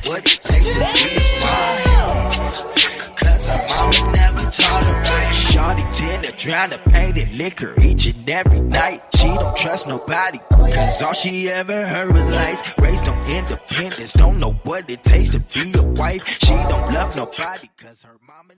what it takes to be a star. Cause her mama never taught her right. Shawty tend to drown the pain in liquor each and every night. She don't trust nobody, cause all she ever heard was lies. Raised on independence, don't know what it takes to be a wife. She don't love nobody, cause her mama.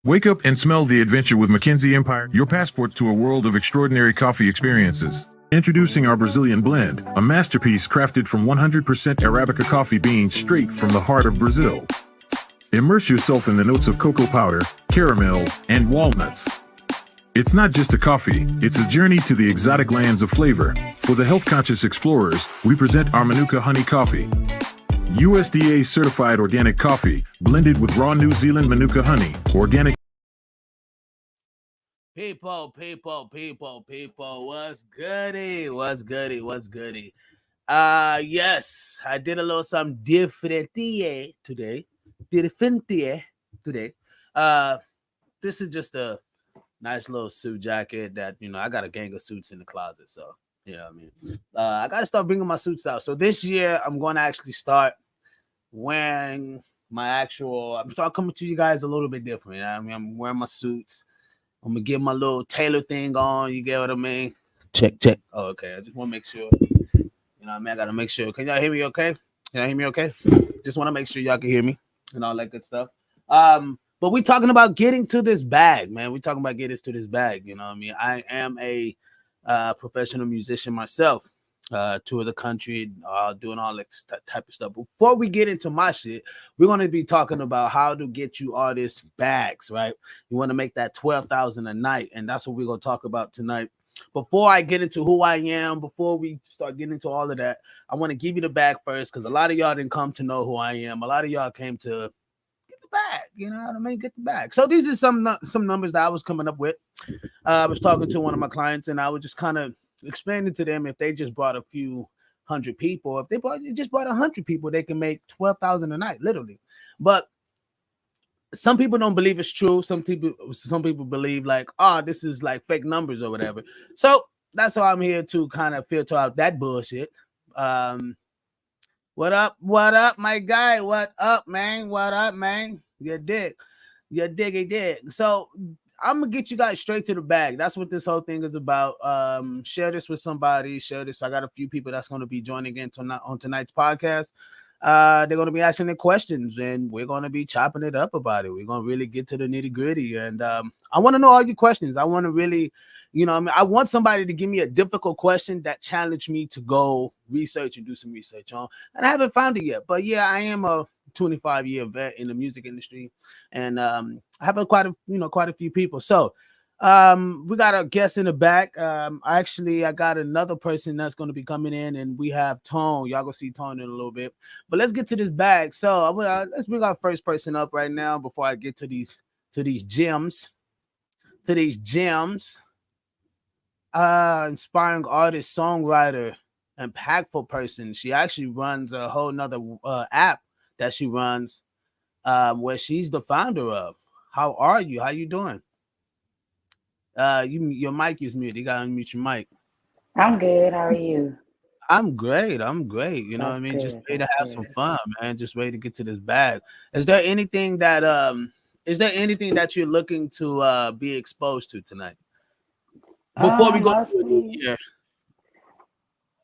Wake up and smell the adventure with Mackenzie Empire, your passport to a world of extraordinary coffee experiences. Introducing our Brazilian blend, a masterpiece crafted from 100% Arabica coffee beans straight from the heart of Brazil. Immerse yourself in the notes of cocoa powder, caramel, and walnuts. It's not just a coffee, it's a journey to the exotic lands of flavor. For the health-conscious explorers, we present our Manuka Honey Coffee. USDA certified organic coffee, blended with raw New Zealand Manuka honey, organic. People, what's goody? Yes, I did a little something different today. This is just a nice little suit jacket that, I got a gang of suits in the closet, so, you know what I mean? I got to start bringing my suits out. So this year, I'm going to actually start wearing I'm coming to you guys a little bit different. I mean, I'm wearing my suits. I'm gonna get my little tailor thing on. You get what I mean? Check. Oh, okay. I just want to make sure. You know what I mean? I gotta make sure. Can y'all hear me okay? Just want to make sure y'all can hear me and all that good stuff. But we talking about getting to this bag, man. We talking about getting to this bag. You know what I mean? I am a professional musician myself. tour the country, doing all that type of stuff. Before we get into my shit, we're going to be talking about how to get you artists bags, right? You want to make that 12,000 a night, and that's what we're going to talk about tonight. Before I get into who I am, before we start getting into all of that, I want to give you the bag first, because a lot of y'all didn't come to know who I am. A lot of y'all came to get the bag, you know what I mean? Get the bag. So these are some numbers that I was coming up with. I was talking to one of my clients, and I was just kind of explaining to them, if they just brought a few hundred people, if they just brought 100 people, they can make 12,000 a night, literally. But some people don't believe it's true. Some people believe like, oh, this is like fake numbers or whatever. So that's why I'm here to kind of filter out that bullshit. What up, my guy? What up, man? What up, man? You dig. So I'm gonna get you guys straight to the bag. That's what this whole thing is about. Share this with somebody. Share this. I got a few people that's going to be joining in on tonight's podcast. They're going to be asking the questions, and we're going to be chopping it up about it. We're going to really get to the nitty gritty, and I want to know all your questions. I want to really, I want somebody to give me a difficult question that challenged me to go research and do some research on, and I haven't found it yet. But yeah, I am a 25-year vet in the music industry, and I have quite a few people. So we got a guest in the back. I got another person that's going to be coming in, and we have Tone. Y'all gonna see Tone in a little bit, but let's get to this bag. So let's bring our first person up right now before I get to these gems. Inspiring artist, songwriter, impactful person. She actually runs a whole nother app that she runs, where she's the founder of. How are you? How you doing? Your mic is muted. You gotta unmute your mic. I'm good. How are you? I'm great. You know what I mean? Good. Just ready to have some fun, man. Just ready to get to this bag. Is there anything that you're looking to be exposed to tonight? Before we go mostly,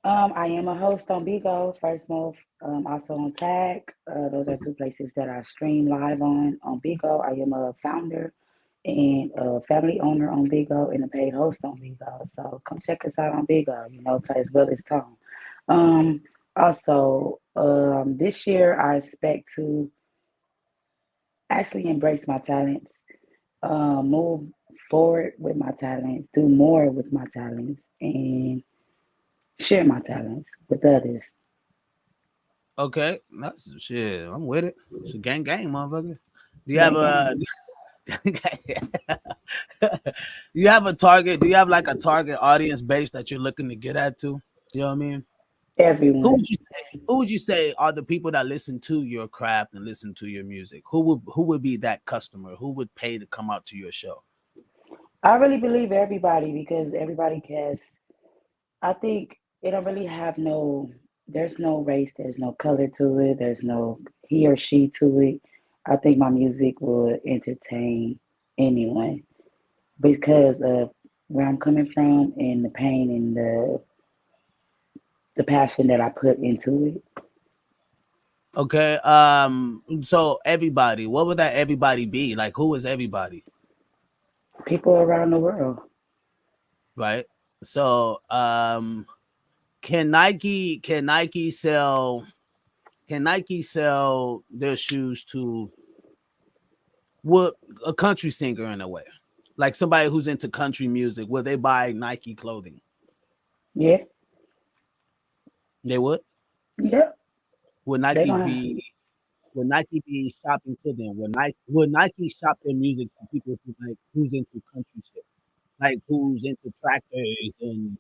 I am a host on Bigo, First Move, also on Tag. Those are two places that I stream live on Bigo. I am a founder and a family owner on Bigo and a paid host on Bigo. So come check us out on Bigo, as well as Tone. Also, this year I expect to actually embrace my talents, move forward with my talents, do more with my talents, and share my talents with others. Okay, that's shit. I'm with it. It's a gang, motherfucker. Do you have a you have a target? Do you have like a target audience base that you're looking to get at too? You know what I mean? Everyone. Who would you say are the people that listen to your craft and listen to your music? Who would be that customer? Who would pay to come out to your show? I really believe everybody because everybody has. I think it don't really have there's no race, there's no color to it, there's no he or she to it. I think my music will entertain anyone because of where I'm coming from and the pain and the passion that I put into it. Okay. So everybody, what would that everybody be? Like, who is everybody? People around the world. Right. So, can Nike sell their shoes to what a country singer in a way? Like somebody who's into country music, will they buy Nike clothing? Yeah. They would? Yeah. Would Nike be shopping to them? Would Nike shop their music to people who's into country shit? Like who's into tractors and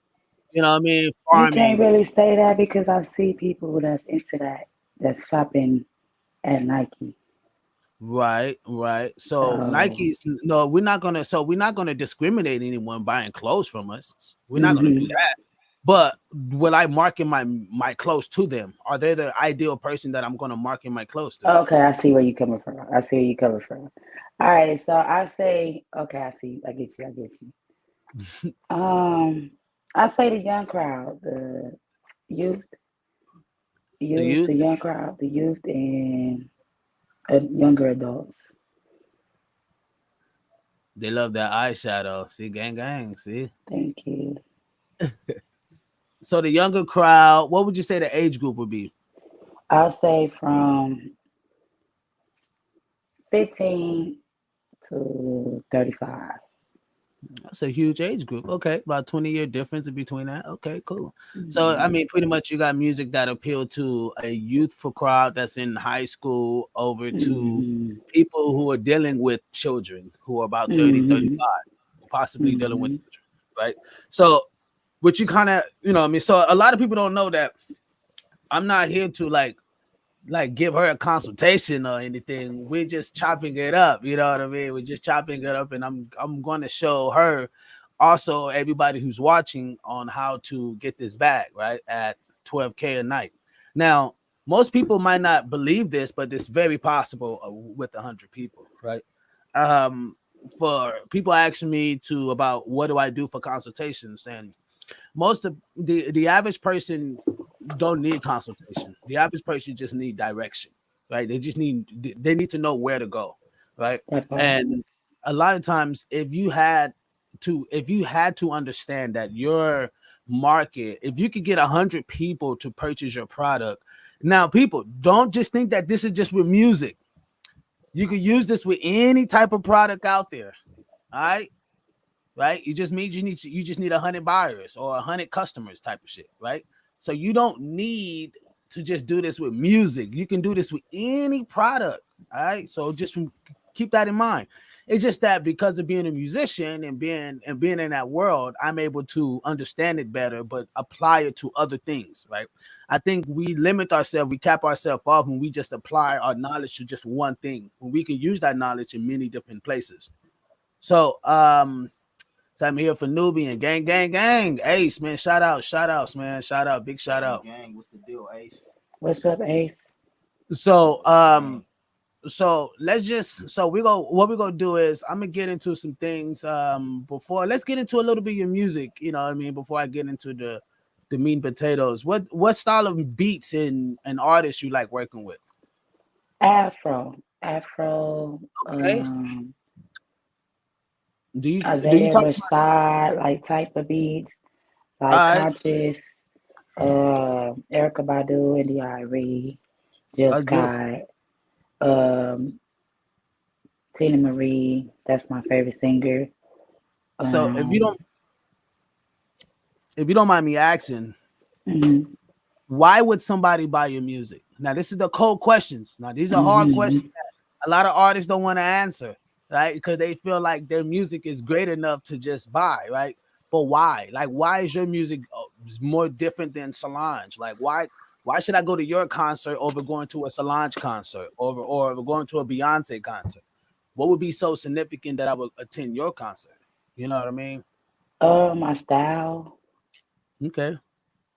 you know what I mean, You can't farming. really say that because I see people that's into that's shopping at Nike. Right. So So, Nike's no, we're not gonna discriminate anyone buying clothes from us. We're not gonna do mhm. that. But will I market my clothes to them? Are they the ideal person that I'm gonna market my clothes to? Okay, I see where you're coming from. All right, so I say, okay, I see. I get you. I say the young crowd, the youth, The youth, the young crowd, the youth, and younger adults. they love that eyeshadow. See, gang, see. Thank you. So the younger crowd, what would you say the age group would be? I'll say from 15 to 35. That's a huge age group. Okay, about 20-year difference in between that. Okay, cool. So I mean, pretty much you got music that appeal to a youthful crowd that's in high school over to Mm-hmm. people who are dealing with children who are about 30, Mm-hmm. 35, possibly dealing with Mm-hmm. children, right? So what you kind of, I mean, so a lot of people don't know that I'm not here to like give her a consultation or anything. We're just chopping it up, you know what I mean? We're just chopping it up, and I'm going to show her, also everybody who's watching, on how to get this bag right at $12K a night. Now, most people might not believe this, but it's very possible with 100 people, right? For people asking me about what do I do for consultations, and most of the average person don't need consultation. The average person just need direction, right? They need to know where to go, right? And a lot of times, if you had to understand that your market, if you could get 100 people to purchase your product, now people don't just think that this is just with music. You could use this with any type of product out there, all right? Right? You just need 100 buyers or 100 customers type of shit, right? So you don't need to just do this with music. You can do this with any product, all right? So just keep that in mind. It's just that because of being a musician and being in that world, I'm able to understand it better, but apply it to other things, right? I think we limit ourselves, we cap ourselves off when we just apply our knowledge to just one thing, when we can use that knowledge in many different places. So so I'm here for Nubian. Gang, gang, gang. Ace, man. Shout outs, man. Shout out. Big shout out. Gang, what's the deal, Ace? What's up, Ace? So so what we're gonna do is I'm gonna get into some things before let's get into a little bit of your music, you know what I mean, before I get into the meat and potatoes. What style of beats and artists you like working with? Afro. Okay. Do you Isaiah talk Rashad, like type of beats, like Conscious, Erica Badu, India Irie, Jill That's Scott, Tina Marie. That's my favorite singer. So if you don't mind me asking, Mhm. why would somebody buy your music? Now, this is the cold questions. Now, these are hard questions that a lot of artists don't want to answer, right? Because they feel like their music is great enough to just buy, right? But why? Like, why is your music more different than Solange? Like, why should I go to your concert over going to a Solange concert or going to a Beyonce concert? What would be so significant that I would attend your concert? You know what I mean? My style, Okay.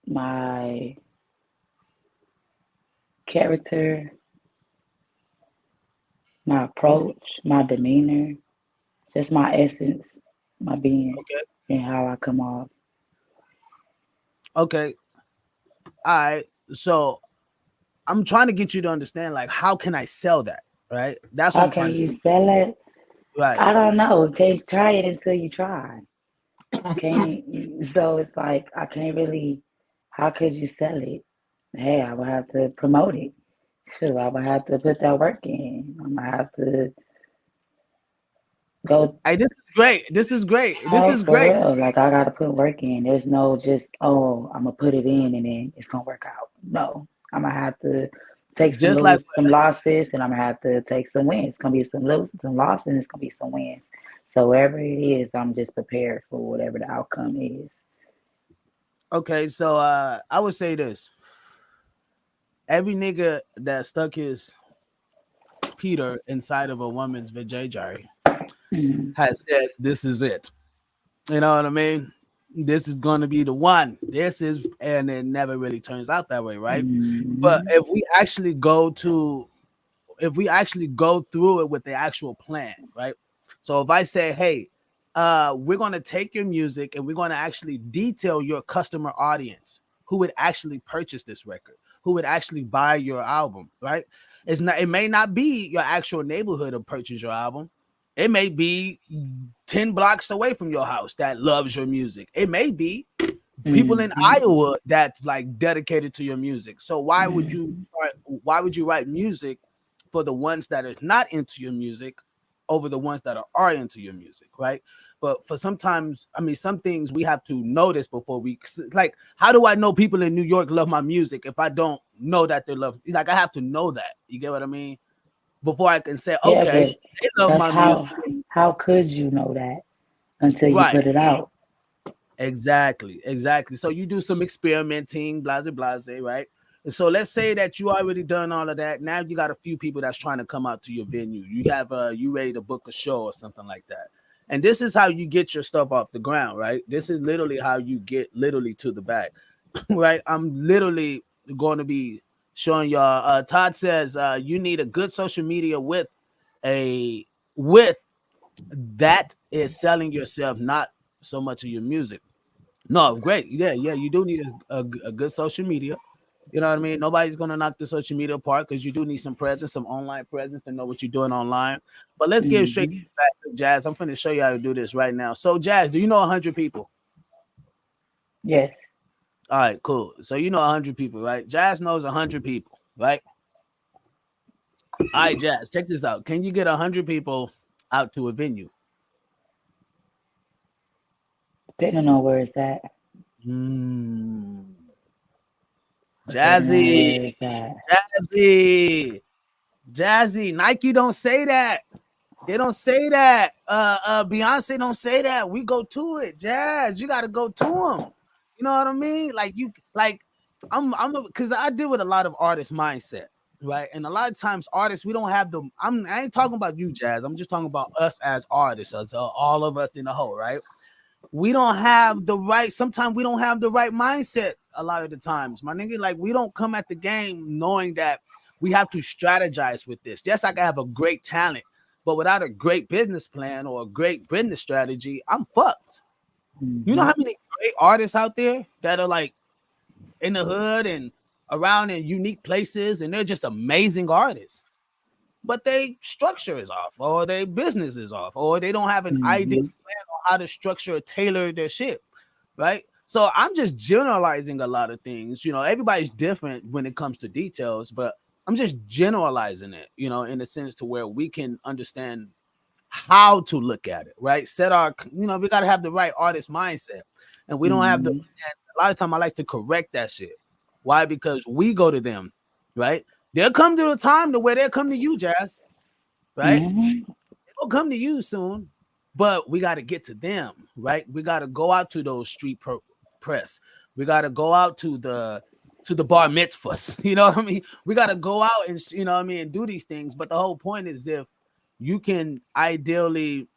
my character, my approach, my demeanor, just my essence, my being, Okay. and how I come off. Okay. All right. So I'm trying to get you to understand, like, how can I sell that? Right. That's what How I'm trying can to you see. sell it? Right. I don't know. Just try it until you try. Can't so it's like I can't really. How could you sell it? Hey, I would have to promote it. Sure, I would have to put that work in. I'm gonna have to go. Hey, this is great. This is great. This Hey, is for great. real. Like I gotta put work in. There's no just I'm gonna put it in and then it's gonna work out. No, I'm gonna have to take Just like some losses, and I'm gonna have to take some wins. It's gonna be some losses, some losses, and it's gonna be some wins. So wherever it is, I'm just prepared for whatever the outcome is. okay. So I would say this: every nigga that stuck his Peter inside of a woman's vajayjay Mhm. has said, "This is it." You know what I mean? This is going to be the one. This is, and it never really turns out that way, right? But Mhm. if we actually go through it with the actual plan, right? So if I say, hey, we're going to take your music and we're going to actually detail your customer audience who would actually purchase this record, who would actually buy your album, right? It may not be your actual neighborhood to purchase your album. It may be 10 blocks away from your house that loves your music. It may be, people in Mm-hmm. Iowa that's like dedicated to your music. So Mm-hmm. why would you write music for the ones that are not into your music over the ones that are into your music, right? But for sometimes, I mean, some things we have to notice before we like. How do I know people in New York love my music if I don't know that they love? Like I have to know that. You get what I mean? Before I can say, Yeah, okay, but so they love that's my music, how could you know that until you right? put it out? Exactly. So you do some experimenting, blase, right? And so let's say that you already done all of that. Now you got a few people that's trying to come out to your venue. You have you ready to book a show or something like that. And this is how you get your stuff off the ground, right? This is literally how you get literally to the bag, right? I'm literally going to be showing y'all. Todd says you need a good social media a with that is selling yourself, not so much of your music. No, great. Yeah. You do need a good social media. You know what I mean? Nobody's gonna knock the social media apart because you do need some presence, some online presence to know what you're doing online. But let's get straight Mm-hmm. back to Jazz. I'm finna show you how to do this right now. So, Jazz, do you know 100 people? Yes. All right, cool. So you know 100 people, right? Jazz knows 100 people, right? All right, Jazz, check this out. Can you get 100 people out to a venue? Depending on where it's at. Hmm. Depending on Jazzy, where it's at. Jazzy, Jazzy. Nike don't say that. They don't say that. Beyonce don't say that. We go to it. Jazz, you got to go to them. You know what I mean? Like you, like because I deal with a lot of artist mindset, right? And a lot of times artists, we don't have the. I ain't talking about you, Jazz. I'm just talking about us as artists, as all of us in the whole, right? We don't have the right. Sometimes we don't have the right mindset. A lot of the times, my nigga, like we don't come at the game knowing that we have to strategize with this. Yes, I can have a great talent, but without a great business plan or a great business strategy, I'm fucked. You know Mm-hmm. how many great artists out there that are like in the hood and around in unique places, and they're just amazing artists, but they structure is off, or their business is off, or they don't have an idea Mm-hmm. on how to structure or tailor their shit, right? So I'm just generalizing a lot of things. You know, everybody's different when it comes to details, but I'm just generalizing it, you know, in a sense to where we can understand how to look at it, right? Set our, you know, we got to have the right artist mindset. And we don't have the, Mm-hmm. a lot of time I like to correct that shit. Why? Because we go to them, right? They'll come to the time to where they'll come to you, Jazz, right? Mm-hmm. They'll come to you soon, but we got to get to them, right? We got to go out to those press. We got to go out to the bar mitzvahs. You know what I mean? We got to go out and you know what I mean and do these things. But the whole point is if you can ideally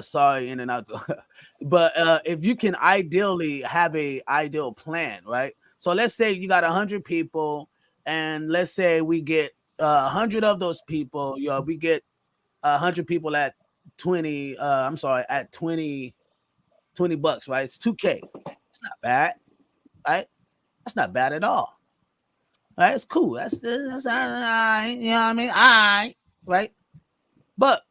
sorry in and out but if you can ideally have a ideal plan, right? So let's say you got 100 people and let's say we get 100 of those people, you know, we get 100 people at 20 I'm sorry, at 20 bucks, right? It's 2K. It's not bad, right? That's not bad at all, right? It's cool. That's all right, you know what I mean? All right, right? But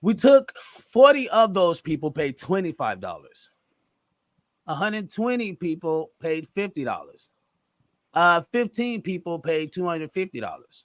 we took 40 of those people paid $25. 120 people paid $50. 15 people paid $250.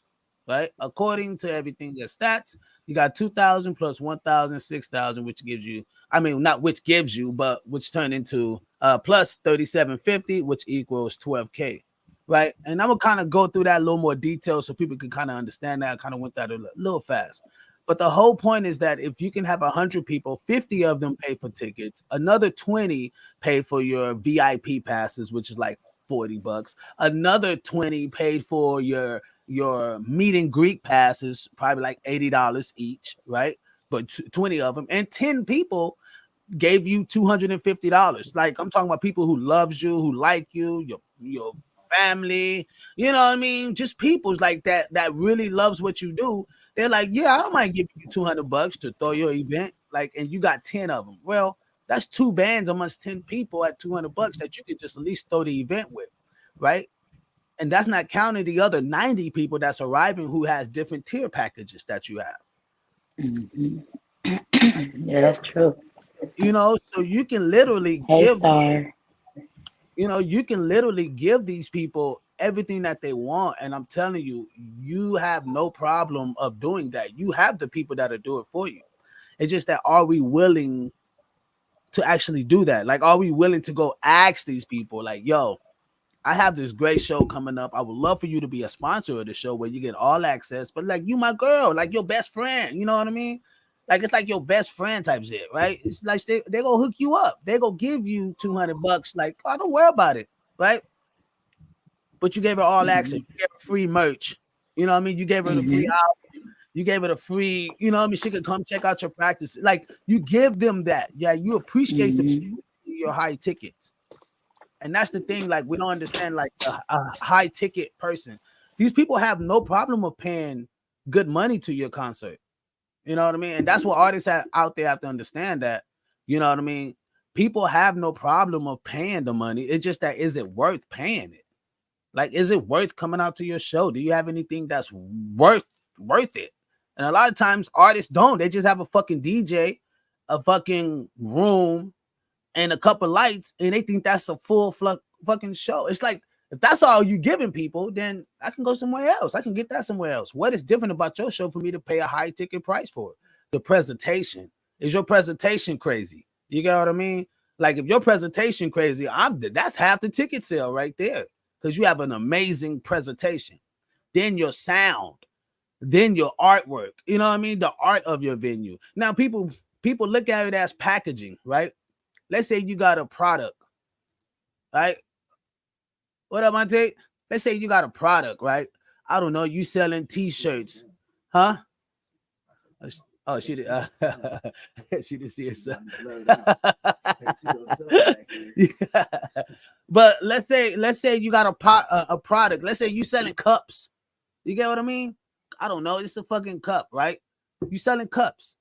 Right? According to everything that stats, you got 2,000 plus 1,000, 6,000, which gives you, I mean, not which gives you, but which turned into plus 3,750, which equals 12K. Right? And I'm gonna kind of go through that a little more detail so people can kind of understand that. I kind of went that a little fast. But the whole point is that if you can have 100 people, 50 of them pay for tickets, another 20 pay for your VIP passes, which is like 40 bucks. Another 20 paid for your meet and greet passes, probably like $80 each, right? But 20 of them, and 10 people gave you $250. Like I'm talking about people who loves you, who like you, your family, you know what I mean? Just people's like that really loves what you do. They're like, yeah, I don't mind giving you $200 to throw your event, like, and you got 10 of them. Well, that's two bands amongst 10 people at $200 that you could just at least throw the event with, right? And that's not counting the other 90 people that's arriving who has different tier packages that you have. Mm-hmm. Yeah, that's true. So you can literally Hey, give, Star. you can literally give these people everything that they want. And I'm telling you, you have no problem of doing that. You have the people that'll do it for you. It's just that, are we willing to actually do that? Like, are we willing to go ask these people, like, yo, I have this great show coming up. I would love for you to be a sponsor of the show where you get all access, but like, you my girl, like your best friend, you know what I mean? Like, it's like your best friend type shit, right? It's like they gonna hook you up. They gonna give you $200. Like, oh, don't worry about it, right? But you gave her all access. You gave her free merch. You know what I mean? You gave her the free album. You gave her the free, you know what I mean? She could come check out your practice. Like, you give them that. Yeah, you appreciate your high tickets. And that's the thing. Like, we don't understand, like, a high ticket person. These people have no problem of paying good money to your concert. You know what I mean? And that's what artists out there have to understand, that, you know what I mean? People have no problem of paying the money. It's just that, is it worth paying it? Like, is it worth coming out to your show? Do you have anything that's worth it? And a lot of times artists don't. They just have a fucking DJ, a fucking room, and a couple lights, and they think that's a full fucking show. It's like, if that's all you giving people, then I can go somewhere else. I can get that somewhere else. What is different about your show for me to pay a high ticket price for it? The presentation. Is your presentation crazy? You get what I mean? Like, if your presentation crazy, that's half the ticket sale right there, because you have an amazing presentation. Then your sound, then your artwork. You know what I mean? The art of your venue. Now, people look at it as packaging, right? Let's say you got a product, right? What up, Monte? Let's say you got a product, right? I don't know. You selling T-shirts, huh? Oh, she did. She didn't see herself. Yeah. But let's say you got a product. Let's say you selling cups. You get what I mean? I don't know. It's a fucking cup, right? You selling cups.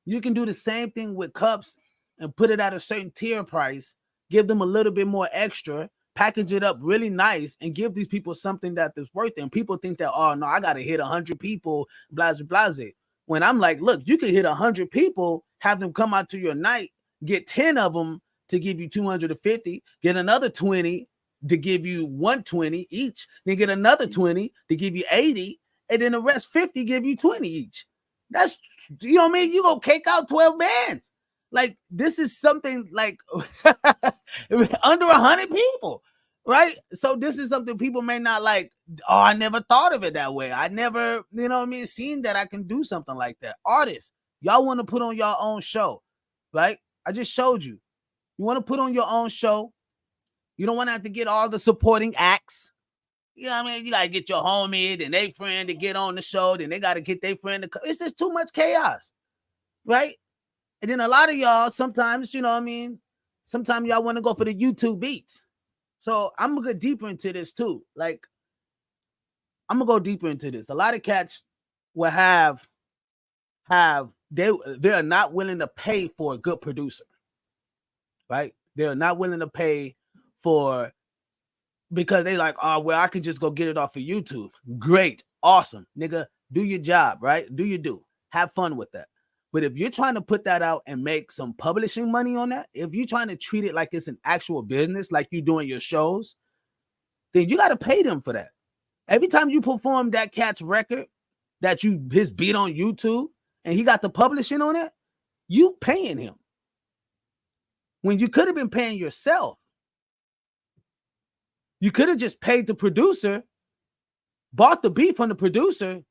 You can do the same thing with cups and put it at a certain tier price. Give them a little bit more extra. Package it up really nice and give these people something that is worth it. And people think that, oh no, I gotta hit 100 people, blase blase. When I'm like, look, you can hit 100 people, have them come out to your night, get 10 of them to give you 250, get another 20 to give you 120 each, then get another 20 to give you 80, and then the rest 50 give you 20 each. That's, you know what I mean? You gonna cake out 12 bands. Like, this is something like under 100 people, right? So this is something people may not like. Oh, I never thought of it that way. I never, you know what I mean, seen that I can do something like that. Artists, y'all want to put on your own show, right? I just showed you. You want to put on your own show. You don't want to have to get all the supporting acts. You know what I mean? You got to get your homie and their friend to get on the show. Then they got to get their friend to come. It's just too much chaos, right? And then a lot of y'all sometimes, you know what I mean? Sometimes y'all want to go for the YouTube beats. So I'm going to go deeper into this too. Like, I'm going to go deeper into this. A lot of cats will they're not willing to pay for a good producer, right? They're not willing to pay for, because they like, oh, well, I can just go get it off of YouTube. Great. Awesome. Nigga, do your job, right? Do you do. Have fun with that. But if you're trying to put that out and make some publishing money on that, if you're trying to treat it like it's an actual business, like you're doing your shows, then you got to pay them for that. Every time you perform that cat's record, his beat on YouTube, and he got the publishing on it, you paying him. When you could have been paying yourself. You could have just paid the producer, bought the beat from the producer,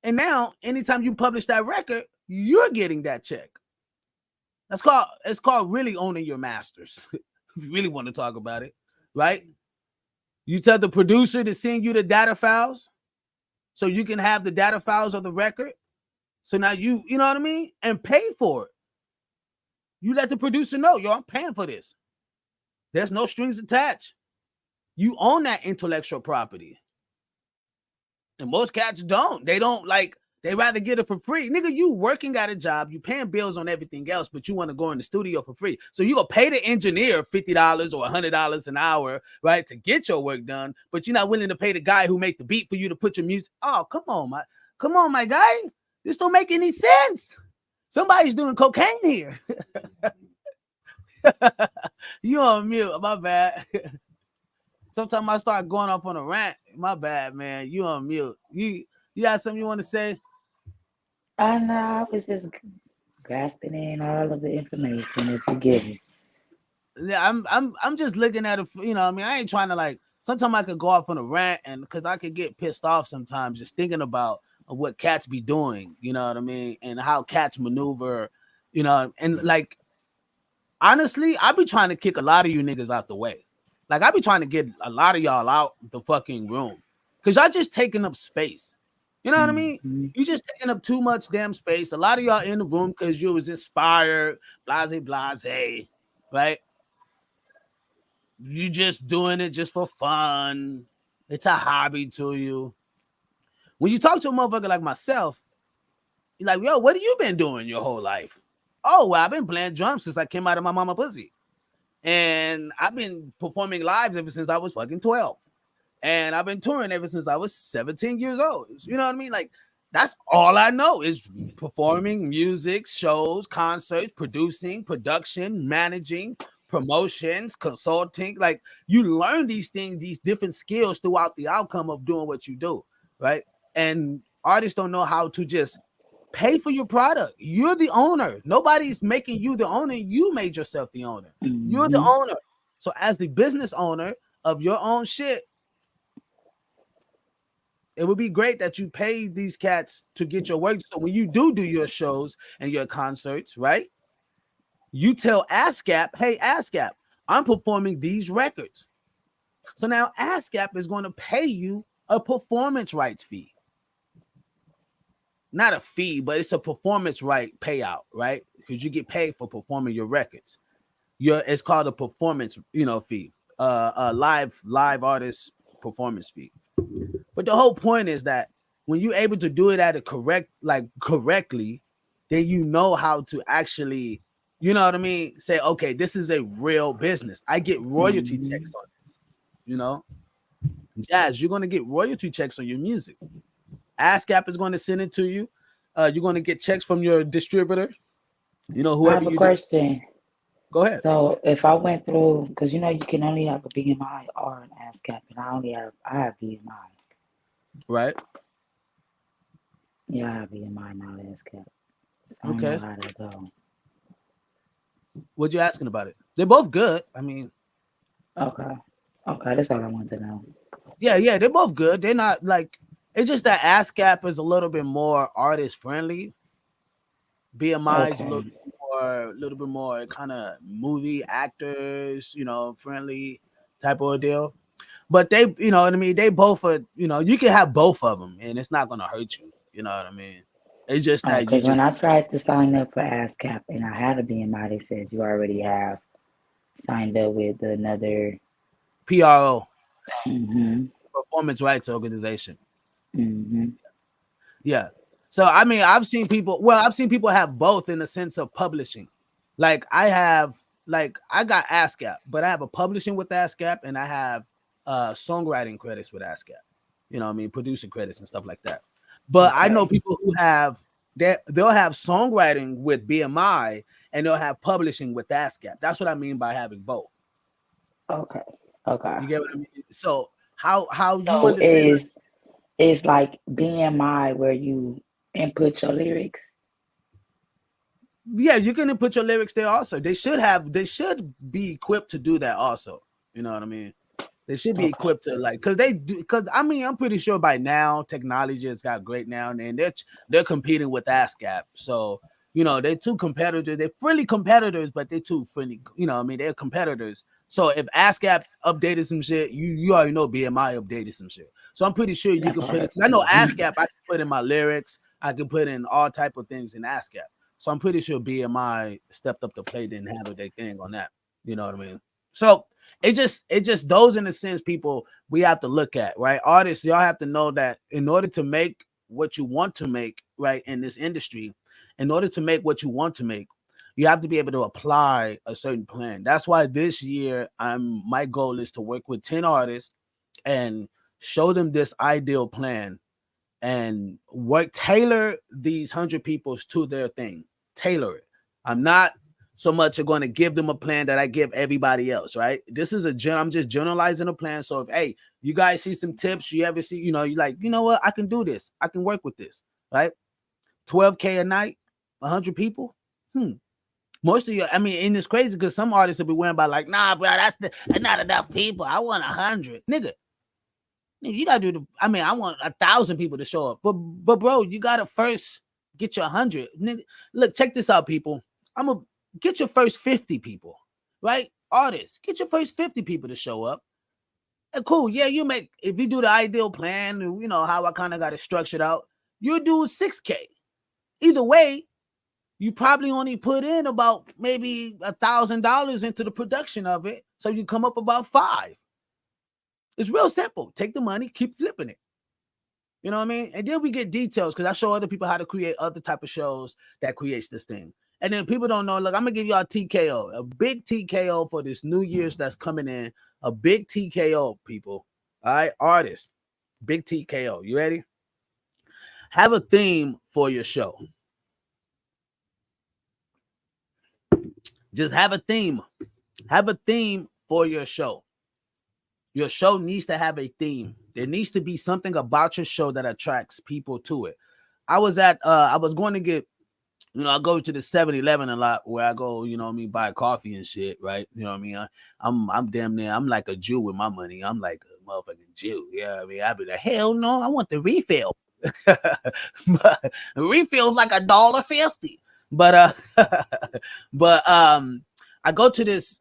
and now anytime you publish that record, you're getting that check. It's called really owning your masters. If you really want to talk about it, right? You tell the producer to send you the data files so you can have the data files of the record. So now you know what I mean? And pay for it. You let the producer know, yo, I'm paying for this. There's no strings attached. You own that intellectual property. And most cats don't. They don't like, they rather get it for free. Nigga, you working at a job, you paying bills on everything else, but you want to go in the studio for free. So you gonna pay the engineer $50 or $100 an hour, right, to get your work done, but you're not willing to pay the guy who made the beat for you to put your music. Oh, come on, my guy. This don't make any sense. Somebody's doing cocaine here. You on mute? My bad. Sometimes I start going off on a rant. My bad, man. You on mute? You got something you want to say? I know. I was just grasping in all of the information that you give me. Yeah, I'm just looking at it. You know, I mean, I ain't trying to like. Sometimes I could go off on a rant, and because I could get pissed off sometimes just thinking about what cats be doing. You know what I mean, and how cats maneuver. You know, and like honestly, I be trying to kick a lot of you niggas out the way. Like I be trying to get a lot of y'all out the fucking room, cause y'all just taking up space. You know what I mean? Mm-hmm. You just taking up too much damn space. A lot of y'all in the room because you was inspired, blase, right? You just doing it just for fun. It's a hobby to you. When you talk to a motherfucker like myself, you're like, yo, what have you been doing your whole life? Oh, well, I've been playing drums since I came out of my mama pussy. And I've been performing live ever since I was fucking 12. And I've been touring ever since I was 17 years old. You know what I mean? Like, that's all I know is performing, music, shows, concerts, producing, production, managing, promotions, consulting. Like, you learn these things, these different skills throughout the outcome of doing what you do, right? And artists don't know how to just pay for your product. You're the owner. Nobody's making you the owner. You made yourself the owner. Mm-hmm. You're the owner. So as the business owner of your own shit, it would be great that you pay these cats to get your work. So when you do your shows and your concerts, right? You tell ASCAP, hey, ASCAP, I'm performing these records. So now ASCAP is going to pay you a performance rights fee. Not a fee, but it's a performance right payout, right? Because you get paid for performing your records. It's called a performance, fee. A live artist performance fee. But the whole point is that when you're able to do it at a correctly, then you know how to actually, you know what I mean? Say, okay, this is a real business. I get royalty checks on this. You know, Jazz, you're gonna get royalty checks on your music. ASCAP is going to send it to you. You're going to get checks from your distributor. You know, whoever. I have a question. Go ahead. So if I went through, because you can only have a BMI or an ASCAP, and I have BMI. Right. Yeah, I have BMI, not ASCAP. I don't Okay. know how to go. What you asking about it? They're both good. I mean. Okay, that's all I want to know. Yeah, they're both good. They're not like. It's just that ASCAP is a little bit more artist friendly. BMI is a little bit more kind of movie actors, friendly type of deal. But they, you know what I mean? They both are, you can have both of them and it's not going to hurt you. You know what I mean? It's just that because when I tried to sign up for ASCAP and I had a BMI, they said you already have signed up with another PRO, Mm-hmm. Performance Rights Organization. Mm-hmm. Yeah. So I mean, I've seen people have both in the sense of publishing. Like I got ASCAP, but I have a publishing with ASCAP and I have songwriting credits with ASCAP. You know what I mean? Producing credits and stuff like that. But I know people who they'll have songwriting with BMI and they'll have publishing with ASCAP. That's what I mean by having both. Okay. You get what I mean? So how you So understand? is like BMI where you input your lyrics? Yeah, you can input your lyrics there also. They should be equipped to do that also. You know what I mean? They should be equipped to because I mean, I'm pretty sure by now technology has got great now and they're competing with ASCAP. So, they're two competitors. They're friendly competitors, but they're two friendly, they're competitors. So if ASCAP updated some shit, you already know BMI updated some shit. So I'm pretty sure you can put it because I know ASCAP, I can put in my lyrics, I can put in all type of things in ASCAP. So I'm pretty sure BMI stepped up the plate and handled their thing on that. You know what I mean? So it just those in the sense people we have to look at, right? Artists, y'all have to know that in order to make what you want to make, right, in this industry, in order to make what you want to make, you have to be able to apply a certain plan. That's why this year my goal is to work with 10 artists and show them this ideal plan and tailor these 100 people to their thing. tailor it. I'm not so much going to give them a plan that I give everybody else, right? This is I'm just generalizing a plan. So if, hey, you guys see some tips, you ever see, you like, you know what, I can do this. I can work with this, right? 12K a night, 100 people. Most of you, I mean, and it's crazy because some artists will be wearing by like, nah, bro, that's not enough people. I want 100, nigga. You gotta do I want 1,000 people to show up, but bro, you gotta first get your 100. Nigga, look, check this out, people. I'm gonna get your first 50 people, right? Artists, get your first 50 people to show up. And cool, yeah, if you do the ideal plan, you know how I kind of got it structured out. You do 6K. Either way, you probably only put in about maybe $1,000 into the production of it, so you come up about 5. It's real simple. Take the money, keep flipping it. You know what I mean? And then we get details because I show other people how to create other type of shows that creates this thing. And then people don't know, look, I'm going to give y'all a TKO, a big TKO for this New Year's that's coming in. A big TKO, people. All right? Artists, big TKO. You ready? Have a theme for your show. Just have a theme. Have a theme for your show. Your show needs to have a theme. There needs to be something about your show that attracts people to it. I was going to get, I go to the 7-Eleven a lot where I go, buy coffee and shit, right? You know what I mean? I'm damn near, I'm like a Jew with my money. I'm like a motherfucking Jew. Yeah, I mean, I'd be like, hell no, I want the refill. But the refill's like $1.50. But I go to this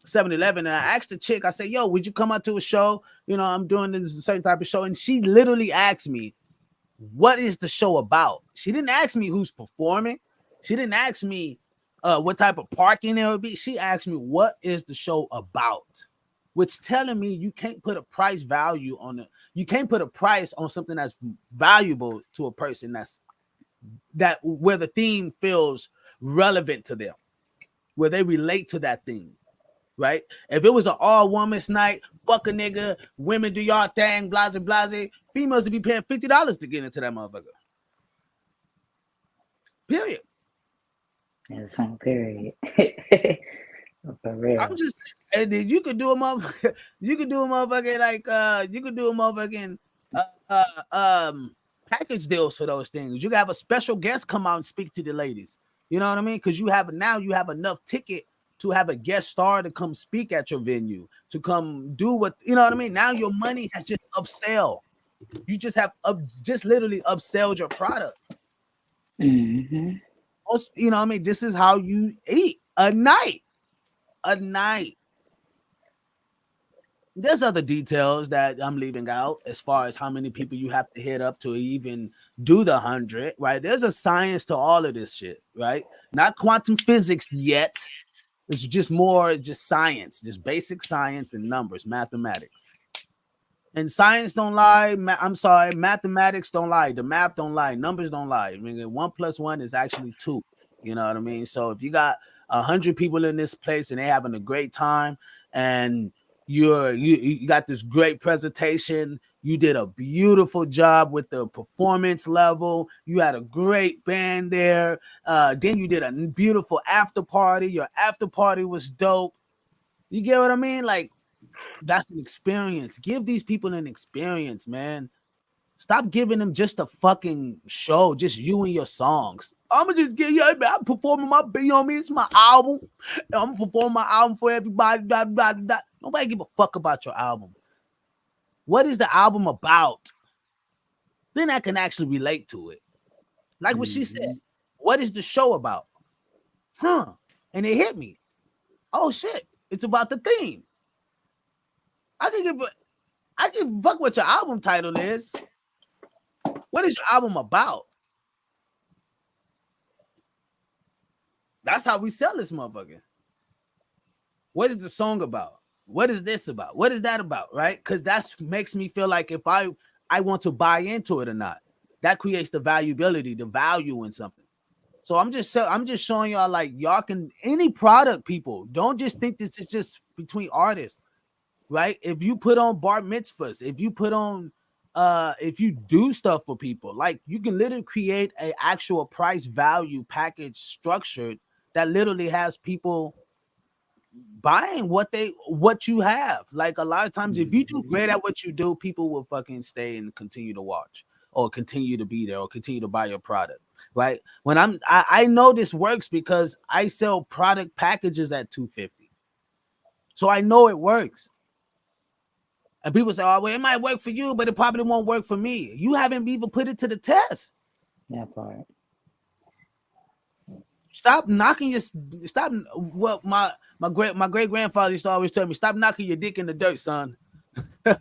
7-Eleven and I asked the chick, I said, yo, would you come out to a show? I'm doing this certain type of show. And she literally asked me, what is the show about? She didn't ask me who's performing. She didn't ask me what type of parking there would be. She asked me, what is the show about? Which telling me you can't put a price value on it. You can't put a price on something that's valuable to a person that where the theme feels relevant to them, where they relate to that theme, right? If it was an all-women's night, fuck a nigga, women do y'all thing, blase, females would be paying $50 to get into that motherfucker. Period. Yeah, same period. For real. I'm just, and then you could do a motherfucker, package deals for those things. You can have a special guest come out and speak to the ladies. You know what I mean? Because you have enough ticket to have a guest star to come speak at your venue, to come do what, you know what I mean? Now your money has just upsell. You just have just literally upselled your product. Mm-hmm. You know what I mean? This is how you eat a night. There's other details that I'm leaving out as far as how many people you have to hit up to even do the 100, right? There's a science to all of this shit, right? Not quantum physics yet. It's just science, just basic science and numbers, mathematics. And science don't lie. Mathematics don't lie. The math don't lie. Numbers don't lie. I mean, 1 + 1 is actually 2. You know what I mean? So if you got 100 people in this place and they having a great time, and you got this great presentation, you did a beautiful job with the performance level, you had a great band there, then you did a beautiful after party, your after party was dope. You get what I mean? Like, that's an experience. Give these people an experience, man. Stop giving them just a fucking show, just you and your songs. I'm gonna just get I'm performing my, you know what I mean? It's my album. I'm gonna perform my album for everybody. Blah, blah, blah. Nobody give a fuck about your album. What is the album about? Then I can actually relate to it. Like what she said. What is the show about? And it hit me. Oh shit! It's about the theme. I can fuck what your album title is. What is your album about? That's how we sell this motherfucker. What is the song about? What is this about? What is that about? Right? Because that makes me feel like if I want to buy into it or not. That creates the valuability, the value in something. So I'm just showing y'all, like, y'all can, any product, people, don't just think this is just between artists, right? If you put on bar mitzvahs, if you put on if you do stuff for people, like you can literally create a actual price value package structured that literally has people buying what you have. Like a lot of times, if you do great at what you do, people will fucking stay and continue to watch or continue to be there or continue to buy your product. Right? When I know this works because I sell product packages at $250. So I know it works. And people say, oh, well, it might work for you, but it probably won't work for me. You haven't even put it to the test. That part. Stop knocking your what my great grandfather used to always tell me, stop knocking your dick in the dirt, son. You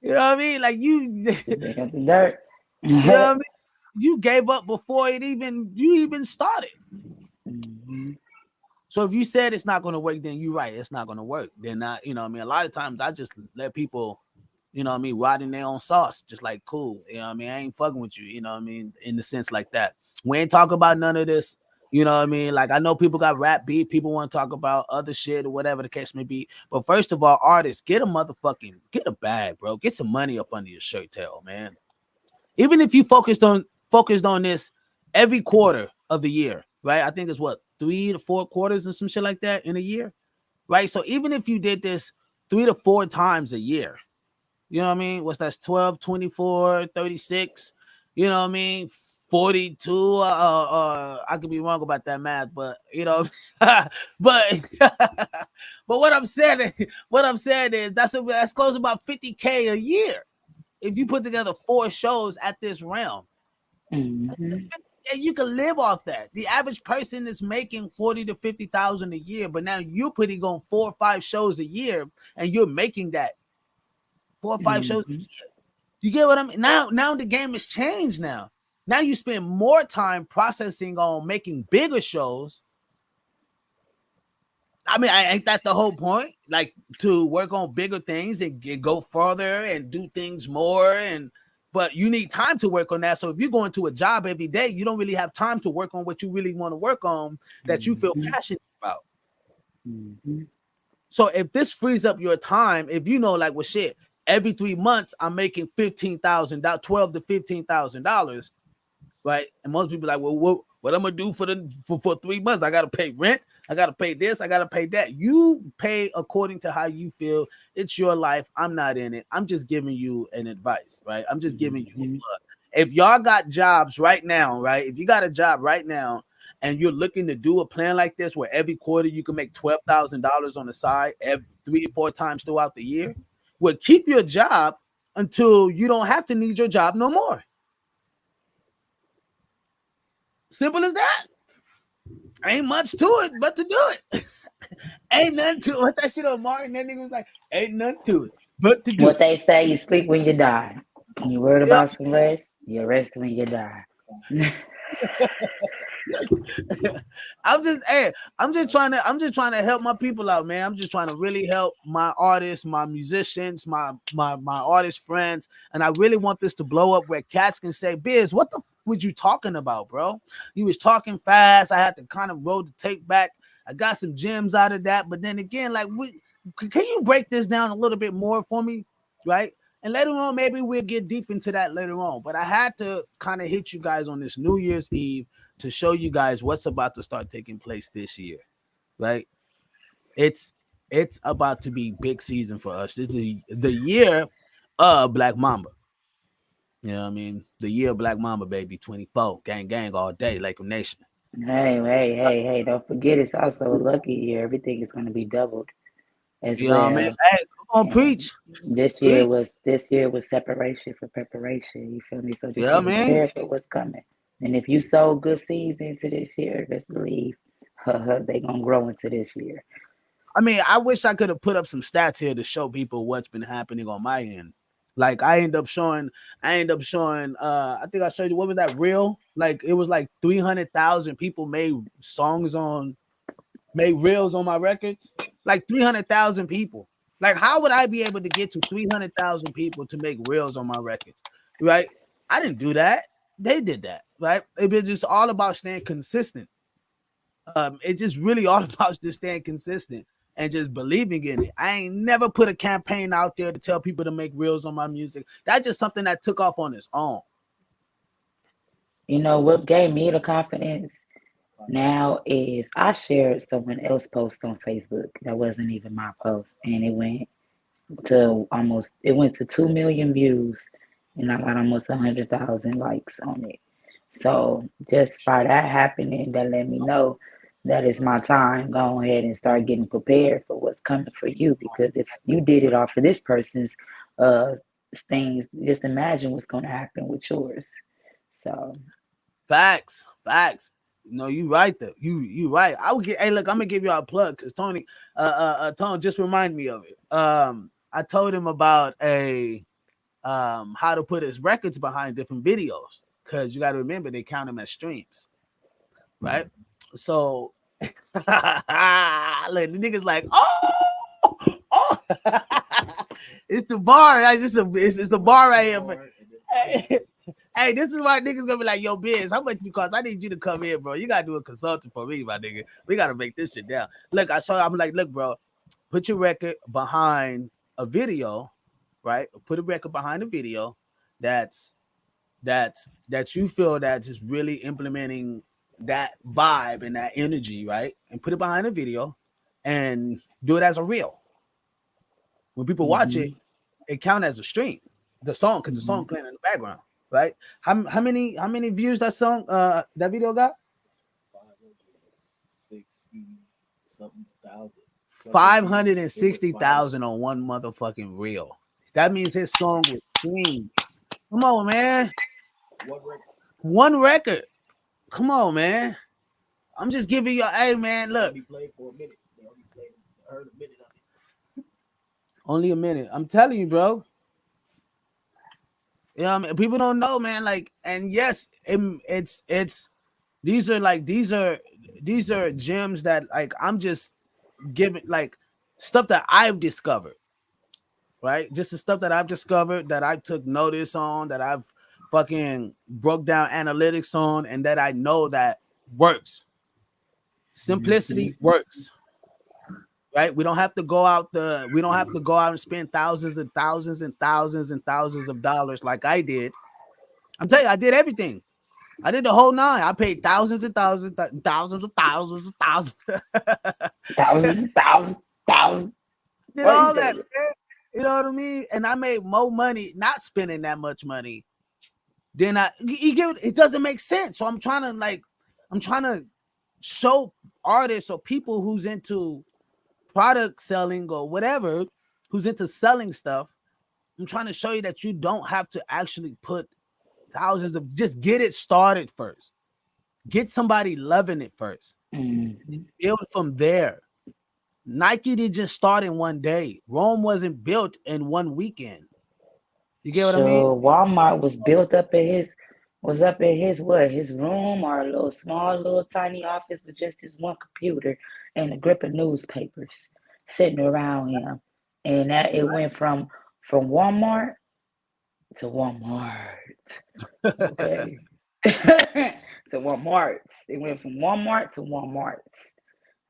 know what I mean? Like you the dirt. You know what I mean? You gave up before you even started. Mm-hmm. So if you said it's not going to work, then you're right. It's not going to work. Then not, you know what I mean? A lot of times I just let people, you know what I mean, ride in their own sauce. Just like, cool. You know what I mean? I ain't fucking with you. You know what I mean? In the sense like that. We ain't talking about none of this. You know what I mean? Like, I know people got rap beat. People want to talk about other shit or whatever the case may be. But first of all, artists, get a bag, bro. Get some money up under your shirt tail, man. Even if you focused on this every quarter of the year, right? I think it's what, 3 to 4 quarters and some shit like that in a year, right? So even if you did this 3 to 4 times a year, you know what I mean? What's that? 12, 24, 36, you know what I mean? 42. I could be wrong about that math, but you know, but but what I'm saying is that's close to about 50K a year if you put together 4 shows at this realm. Mm-hmm. And you can live off that. The average person is making 40 to 50,000 a year, but now you're putting on 4 or 5 shows a year, and you're making that 4 or 5 shows a year. You get what I mean? Now the game has changed. Now you spend more time processing on making bigger shows. I mean, ain't that the whole point? Like to work on bigger things and go further and do things more but you need time to work on that. So if you're going to a job every day, you don't really have time to work on what you really want to work on that you feel passionate about. Mm-hmm. So if this frees up your time, if you know, like, well, shit, every 3 months I'm making $15,000, $12,000 to $15,000, right? And most people are like, well, what I'm gonna do for 3 months? I gotta pay rent, I gotta pay this, I gotta pay that. You pay according to how you feel. It's your life. I'm not in it. I'm just giving you an advice, right? I'm just giving you a plug. If y'all got jobs right now, right? If you got a job right now and you're looking to do a plan like this where every quarter you can make $12,000 on the side every 3 or 4 times throughout the year, well, keep your job until you don't have to need your job no more. Simple as that. Ain't much to it but to do it. Ain't nothing to it. What that shit on Martin? That nigga was like, ain't nothing to it but to do What it. they say, you sleep when you die. When you worried about some rest, you rest when you die. I'm just trying to help my people out, man. I'm just trying to really help my artists, my musicians, my artist friends, and I really want this to blow up where cats can say, Biz, what the was you talking about, bro? You was talking fast. I had to kind of roll the tape back. I got some gems out of that, but then again, like, can you break this down a little bit more for me, right? And later on, maybe we'll get deep into that later on. But I had to kind of hit you guys on this New Year's Eve to show you guys what's about to start taking place this year, right? It's about to be big season for us. This is the year of Black Mamba. You know what I mean? The year of Black Mamba, baby. 24. Gang all day, Laker Nation. Hey, don't forget it's also a lucky year. Everything is going to be doubled as You know well. what I mean? Hey, come on, preach. This year was separation for preparation. You feel me? So just Yeah, be man. prepared for what's coming. And if you sow good seeds into this year, just believe they gonna grow into this year. I mean, I wish I could have put up some stats here to show people what's been happening on my end. Like I end up showing, I think I showed you, what was that reel? Like it was like 300,000 people made reels on my records. Like 300,000 people. Like how would I be able to get to 300,000 people to make reels on my records? Right? I didn't do that. They did that, right? It was just all about staying consistent. It's just really all about just staying consistent. and just believing in it. I ain't never put a campaign out there to tell people to make reels on my music. That's just something that took off on its own. You know what gave me the confidence now is I shared someone else's post on Facebook that wasn't even my post, and it went to 2 million views, and I got almost 100,000 likes on it. So just by that happening, that let me know that it's my time. Go ahead and start getting prepared for what's coming for you. Because if you did it off of this person's uh things, just imagine what's going to happen with yours. So facts. No, you right there. You right. I would get. Hey, look, I'm gonna give you a plug because Tony, Tone just remind me of it. I told him about how to put his records behind different videos because you got to remember they count them as streams, right? So, look, the niggas like, oh, it's the bar. It's the bar right here. Hey, this is why niggas gonna be like, yo, Biz, how much you cost? I need you to come in, bro. You gotta do a consultant for me, my nigga. We gotta break this shit down. Look, I'm like, look, bro, put your record behind a video, right? Put a record behind a video that you feel that is really implementing that vibe and that energy, right? And put it behind a video and do it as a reel. When people watch it, it count as a stream. The song, because the song playing in the background. Right? How many views that song that video got? 560,000 on one motherfucking reel. That means his song was clean. Come on, man. One record. Come on, man. I'm just giving you. Hey, man, look. Only a minute. I'm telling you, bro. You know what I mean? People don't know, man. Like, and yes, it's these are gems that like I'm just giving like stuff that I've discovered, right? Just the stuff that I've discovered that I took notice on, that I've fucking broke down analytics on, and that I know that works. Simplicity works. Right? We don't have to go out and spend thousands and thousands and thousands and thousands of dollars like I did. I'm telling you, I did everything. I did the whole nine. I paid thousands and thousands and thousands and thousands and thousands. thousands. Did all that, man. You know what I mean? And I made more money not spending that much money. Then it doesn't make sense. So I'm trying to show artists or people who's into product selling or whatever, who's into selling stuff. I'm trying to show you that you don't have to actually put thousands of, just get it started first. Get somebody loving it first. Build from there. Nike did just start in one day. Rome wasn't built in one weekend. You get what I mean? Walmart was built up in his his room or a little tiny office with just his one computer and a grip of newspapers sitting around him. And that it went from Walmart to Walmart. Okay. To Walmart. It went from Walmart to Walmart.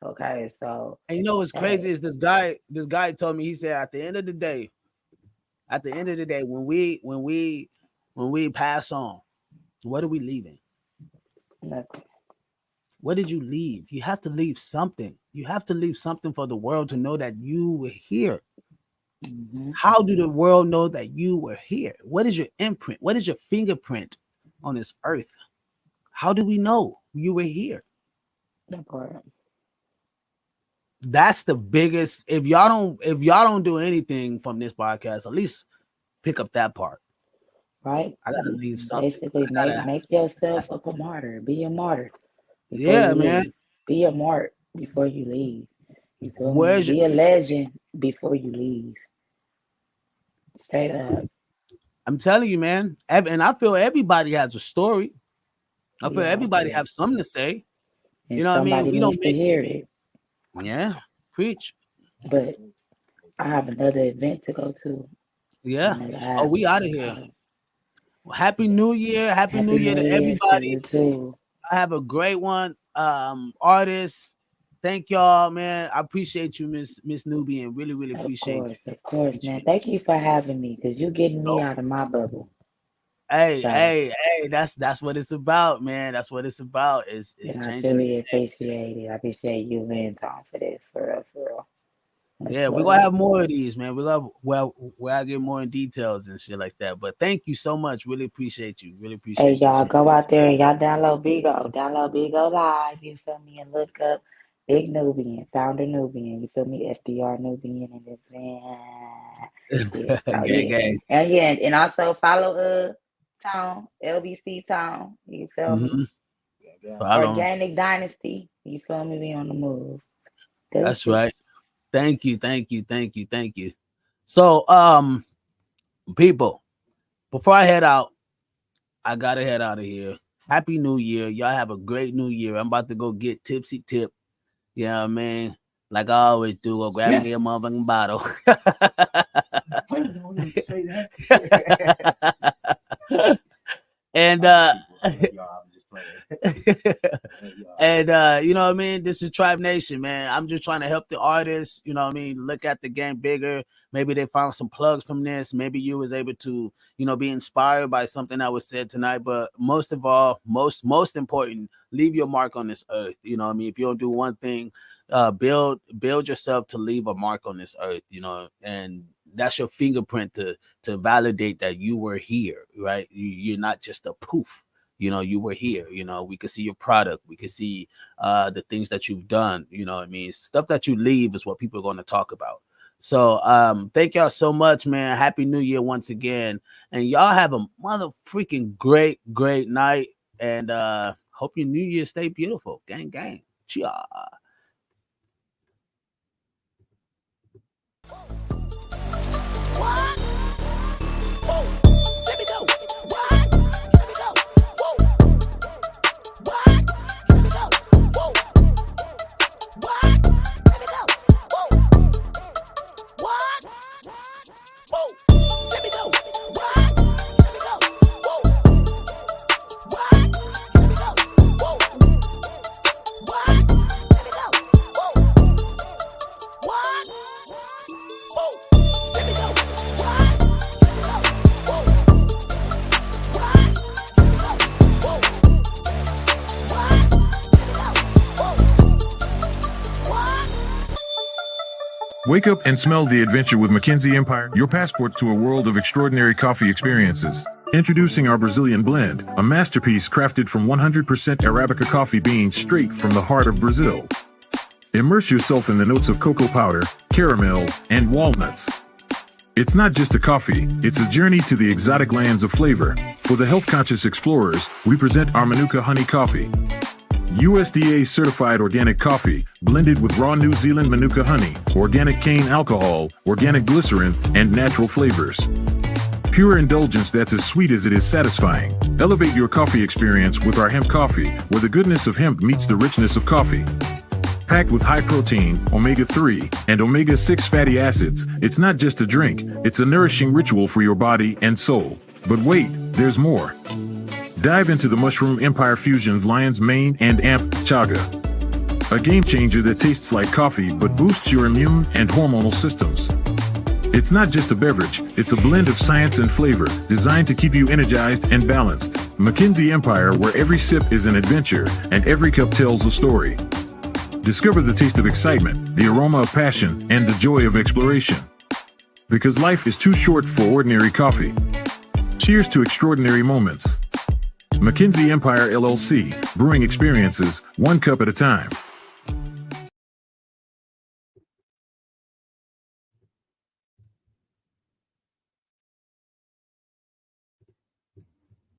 Okay, so and you know what's crazy is this guy told me, he said at the end of the day, when we pass on, what are we leaving? nothing. What did you leave? You have to leave something. You have to leave something for the world to know that you were here. How do the world know that you were here? What is your imprint? What is your fingerprint on this earth? How do we know you were here? That part. That's the biggest. If y'all don't do anything from this podcast, at least pick up that part. Right? I gotta leave something. Basically, make yourself a martyr. Be a martyr. Yeah, man. Be a martyr before you leave. You feel me? Be a legend before you leave. Straight up. I'm telling you, man. And I feel everybody has a story. I feel everybody have something to say. And you know what I mean? We don't hear it. Yeah, preach. But I have another event to go to. Yeah. Oh, we out of here. Well, Happy New Year. Happy New Year to everybody. To you too. I have a great one. Artists, thank y'all, man. I appreciate you, Miss Nubian. Really, really appreciate you. Of course, man. Thank you for having me, because you're getting me out of my bubble. Hey, that's what it's about, man. That's what it's about. Is And I changing. really appreciate it. I appreciate you and Tom for this, for real. Yeah, we're gonna have more of these, man. We're gonna where I get more in details and shit like that. But thank you so much. Really appreciate you. Really appreciate you. Hey, y'all, go out there and y'all download Bigo. Download Bigo Live, you feel me? And look up Big Nubian, Founder Nubian, you feel me? FDR Nubian and this man. And also follow Tom, LBC Tom, you feel me? Organic Dynasty, you feel me? We on the move. That's right. Thank you. So, people, before I head out, I gotta head out of here. Happy New Year. Y'all have a great New Year. I'm about to go get tipsy tip. You know what I mean? Like I always do, go grab me a motherfucking bottle. Say that. And and you know what I mean, this is Tribe Nation, man. I'm just trying to help the artists, you know what I mean, look at the game bigger. Maybe they found some plugs from this. Maybe you was able to, you know, be inspired by something that was said tonight. But most of all, most important, leave your mark on this earth. You know what I mean? If you don't do one thing, build yourself to leave a mark on this earth, you know, and that's your fingerprint to validate that you were here, right? You're not just a poof. You know, you were here. You know, we could see your product. We could see the things that you've done. You know what I mean? Stuff that you leave is what people are going to talk about. So thank y'all so much, man. Happy New Year once again. And y'all have a mother freaking great night. And hope your New Year stay beautiful. Gang, gang. Cheer. What? Oh, let me go. Wake up and smell the adventure with Mackenzie Empire, your passport to a world of extraordinary coffee experiences. Introducing our Brazilian blend, a masterpiece crafted from 100% Arabica coffee beans straight from the heart of Brazil. Immerse yourself in the notes of cocoa powder, caramel, and walnuts. It's not just a coffee, it's a journey to the exotic lands of flavor. For the health-conscious explorers, we present our Manuka Honey Coffee. USDA certified organic coffee, blended with raw New Zealand Manuka honey, organic cane alcohol, organic glycerin, and natural flavors. Pure indulgence that's as sweet as it is satisfying. Elevate your coffee experience with our hemp coffee, where the goodness of hemp meets the richness of coffee. Packed with high protein, omega-3, and omega-6 fatty acids, it's not just a drink, it's a nourishing ritual for your body and soul. But wait, there's more. Dive into the Mushroom Empire Fusion's Lion's Mane and Amp Chaga. A game changer that tastes like coffee but boosts your immune and hormonal systems. It's not just a beverage, it's a blend of science and flavor, designed to keep you energized and balanced. Mackenzie Empire, where every sip is an adventure and every cup tells a story. Discover the taste of excitement, the aroma of passion, and the joy of exploration. Because life is too short for ordinary coffee. Cheers to extraordinary moments. Mackenzie Empire LLC, brewing experiences, one cup at a time.